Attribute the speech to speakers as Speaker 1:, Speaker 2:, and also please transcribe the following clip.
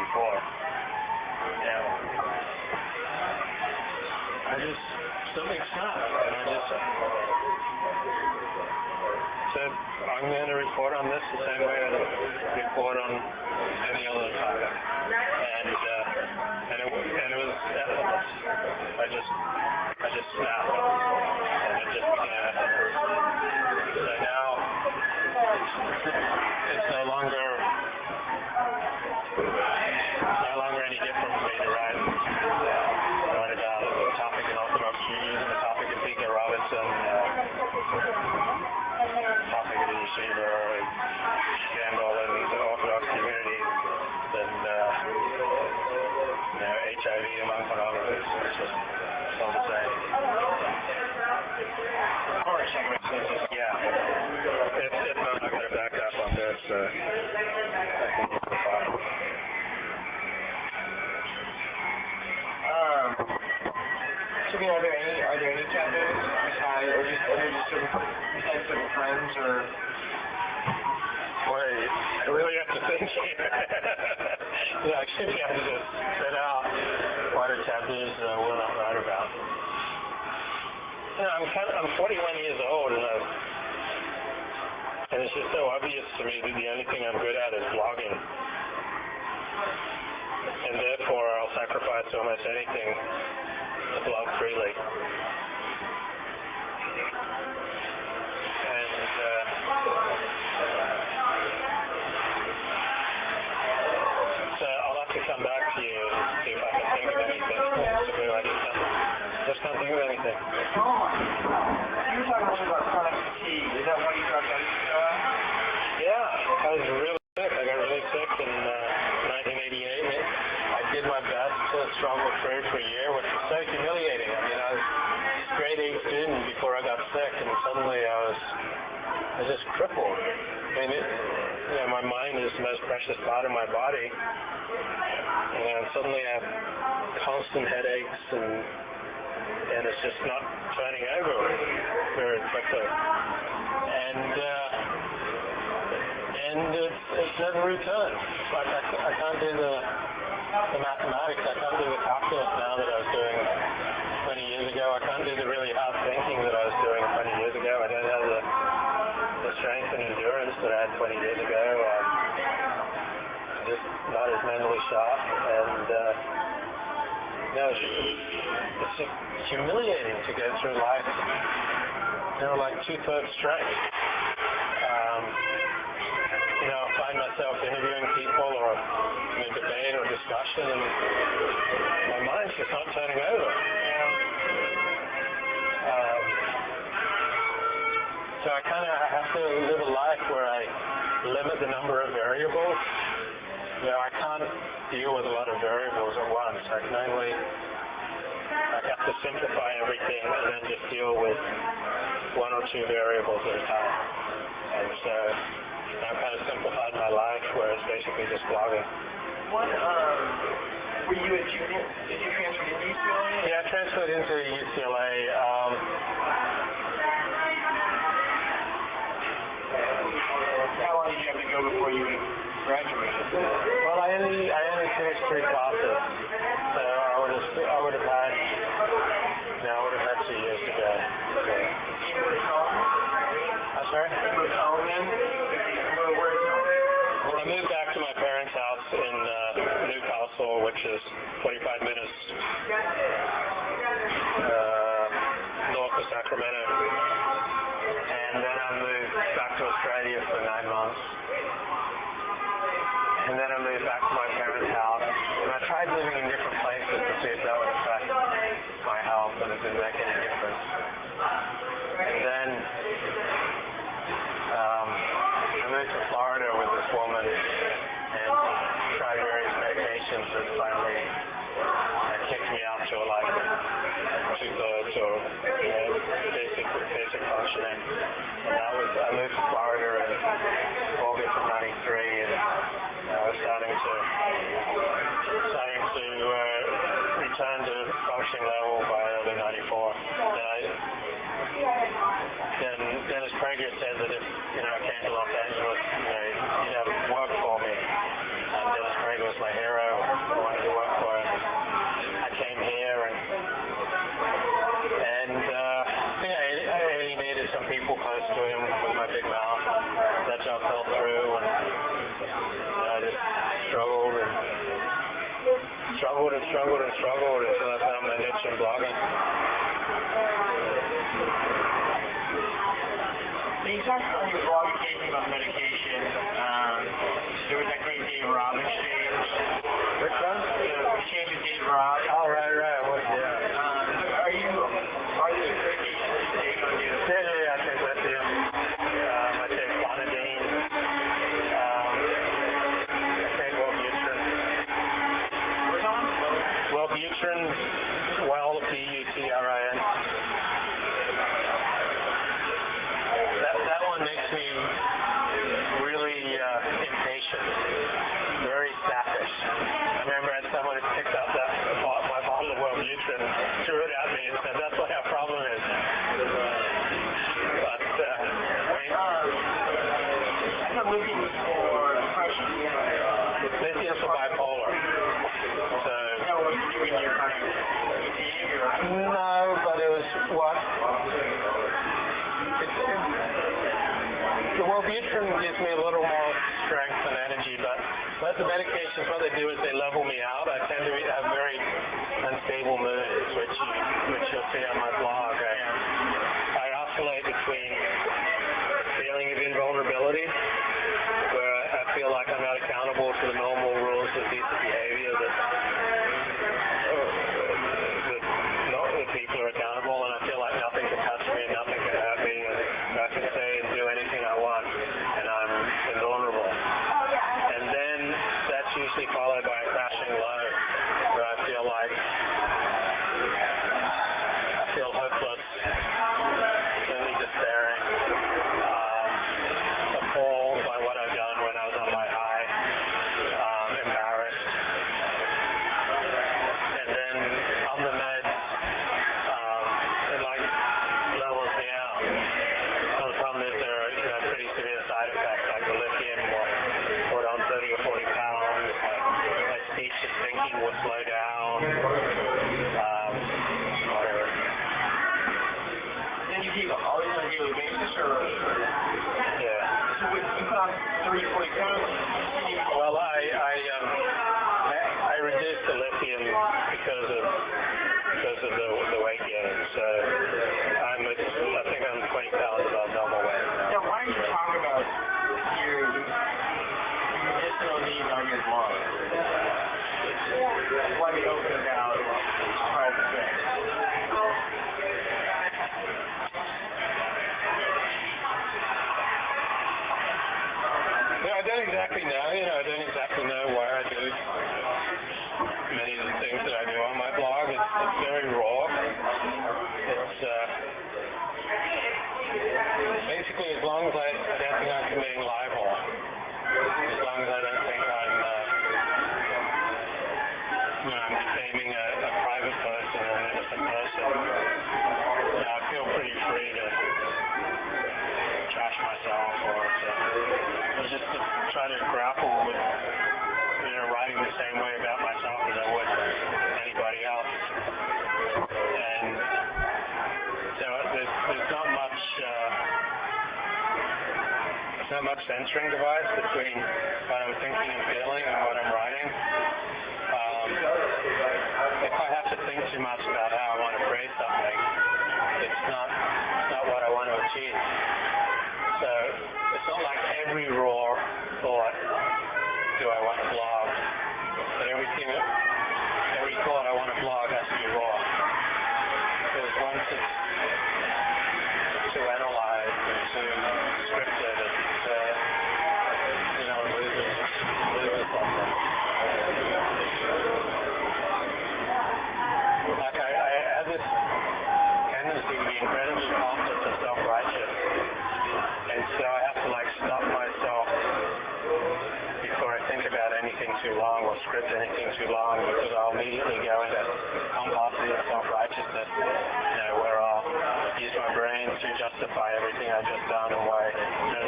Speaker 1: before. Yeah. Something snapped, and I just said, I'm going to report on this the same way I report on any other topic. And it was effortless. I just snapped, and it just began. So now it's no longer any different for me to write about the topic in Orthodox Judaism, the topic in P.K. Robertson, topic in the Yeshiva, or scandal in the Orthodox community, than HIV among photographers. It's just all the same. Of course, yeah. If I'm not going to back up on this, I can use the file.
Speaker 2: Are there any taboos besides certain friends or?
Speaker 1: Boy, I really have to think here. I should be able to just set out what are taboos we're not right about. I'm 41 years old, and it's just so obvious to me that the only thing I'm good at is blogging, and therefore I'll sacrifice almost anything to blog freely. And so I'll have to come back to you and see if I can think of anything. I just can't think of anything.
Speaker 2: You were talking a little about chronic fatigue. Is that what you got that?
Speaker 1: Yeah, I was really sick. I got really sick in 1988. I did my best to struggle through for a year, which was so humiliating. I mean, I was a grade 8 student before I got sick, and suddenly I was just crippled. I mean, my mind is the most precious part of my body, and suddenly I have constant headaches, and it's just not turning over very quickly. And it's never returned. Like I can't do the mathematics, I can't do the calculus now that I was doing 20 years ago. I can't do the really hard thinking that I was doing 20 years ago. I don't have the strength and endurance that I had 20 years ago. I'm just not as mentally sharp, and it's just humiliating to go through life, like 2/3 strength. I find myself interviewing people or in a debate or discussion, and my mind's just not turning over. So I have to live a life where I limit the number of variables. I can't deal with a lot of variables at once. I have to simplify everything and then just deal with 1 or 2 variables at a time. And so I've kind of simplified my life where it's basically just blogging.
Speaker 2: Were you at junior? Did you transfer into UCLA?
Speaker 1: Yeah, I transferred into UCLA.
Speaker 2: How long did you have to go before you graduated?
Speaker 1: Well, I only finished 3 classes, so I would have had 2 years to go. So.
Speaker 2: You moved home?
Speaker 1: I'm sorry?
Speaker 2: You moved home then?
Speaker 1: Well, I moved back to my parents' house in Newcastle, which is 45 minutes north of Sacramento. And then I moved back to Australia for 9 months. And then I moved back to my parents' house. And I tried living in different places to see if that would affect my health, and it didn't make any difference. And then I moved to Florida with this woman and tried various medications that finally kicked me out to like 2/3 or basic functioning. And I moved to Florida in August of '93, and I was starting to return to functioning level by early '94. Then Dennis Prager said that if I came to Los Angeles, he'd have work for me. And Dennis Prager was my hero. I wanted to work for him. I came here and I think I really needed some people close to him with my big mouth. That job fell through, and I just struggled until I found my niche in blogging.
Speaker 2: So you talked on your blog occasionally about medication. There was that great Dave Robb exchange.
Speaker 1: Which one?
Speaker 2: The exchange with Dave Robb.
Speaker 1: Oh, right.
Speaker 2: Are there medications that you take on you?
Speaker 1: Yeah, I take lithium. I take clonidine. I take Wellbutrin.
Speaker 2: What's on?
Speaker 1: Wellbutrin, Butrin. That one makes me really impatient, very snappish. I remember I had someone who picked up my bottle of Wellbutrin, threw it at me, and said, "That's what our problem is." But
Speaker 2: I thought lithium was for depression.
Speaker 1: lithium's for bipolar. So
Speaker 2: No, was it doing your kind of fatigue or?
Speaker 1: no, but it was what? The Wellbutrin gives me a little more strength and energy, but the medications, what they do is they level me out. I tend to have very unstable moods, which you'll see on my blog. I oscillate between feeling of invulnerability, where I feel like I'm not accountable to the normal rules of decent behavior that people are accountable, and I feel like nothing can touch me, nothing can hurt me, and I can say and do anything I want, and I'm invulnerable. And then that's usually followed by a crashing low, where I feel hopeless, completely despairing, appalled by what I've done when I was on my high, embarrassed. And then on the meds, it levels me out. So the problem is there are pretty severe side effects, like the lithium will put on 30 or 40 pounds, my speech and thinking will slow down, whatever.
Speaker 2: Then you keep always on a daily basis, or?
Speaker 1: Yeah.
Speaker 2: So when you put on 30 or 40 pounds,
Speaker 1: Well, I reduced the lithium because of the weight gain. So I think I'm 20 pounds above normal weight now.
Speaker 2: now why don't you talk about your medicinal needs on your blog? Why be open about health things?
Speaker 1: I don't exactly know. I don't exactly know why I do many of the things that I do on my blog. It's very raw. It's basically as long as I don't think I'm committing libel, as long as I don't think I'm defaming a private person or an innocent person, I feel pretty free to trash myself or just to try to grapple with writing the same way about myself as I would anybody else. And so there's not much censoring device between what I'm thinking and feeling and what I'm writing. If I have to think too much about how I want to phrase something, it's not what I want to achieve. So it's not like every raw thought do I want to blog, but every thought I want to blog has to be raw. Because once it's too analyzed and too scripted, it loses something. Like I have this tendency to be incredibly conscious and self-righteous, and so I have to stop myself before I think about anything too long or script anything too long, because I'll immediately go into compulsive self-righteousness, where I'll use my brain to justify everything I've just done and why none of